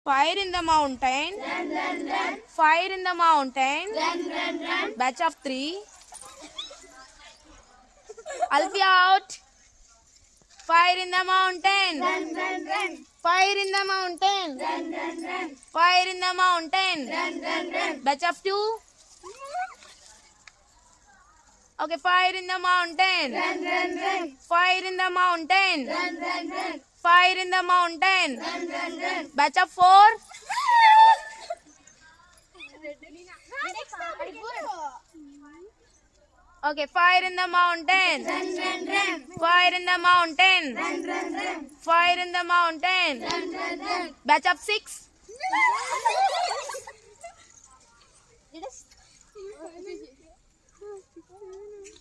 Fire in the mountain. Run, run, run. Fire in the mountain. Run, run, run. Batch of 3. Alfie out. Fire in the mountain. Run, run, run. Fire in the mountain. Run, run, run. Fire in the mountain. Run, run, run. Batch of 2. Okay, fire in the mountain. Run, run, run. Fire in the mountain. Run, run, run. Fire in the mountain. Run, run, run. Batch of 4. Okay, fire in the mountain. Run, run, run. Fire in the mountain. Run, run, run. Fire in the mountain. Run, run, run. Batch of 6.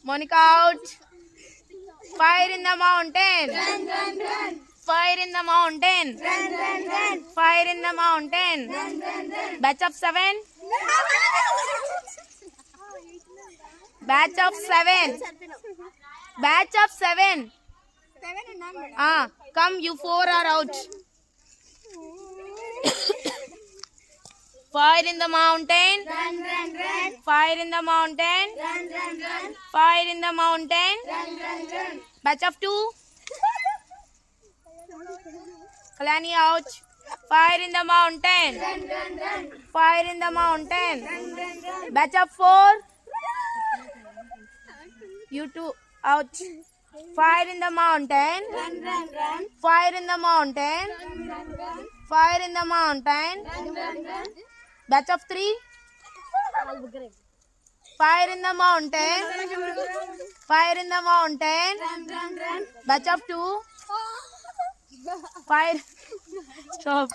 Monica out. Fire in the mountain. Run, run, run. Fire in the mountain. Run, run, run. Fire in the mountain. Run, run, run. Batch of 7. Batch of 7. Batch of 7. Come, you 4 are out. Fire in the mountain. Run, run, run. Fire in the mountain. Run, run, run. Fire in the mountain. Run, run, run. Batch of 2. Kalani out. Fire in the mountain. Run, run, run. Fire in the mountain. Run, run, run. Batch of 4. You 2 out. Fire in the mountain. Run, run, run. Fire in the mountain. Run, run, run. Fire in the mountain. Run, run, run. Batch of 3. Fire in the mountain. Fire in the mountain. Run, run, run. Batch of 2. Fire. Stop.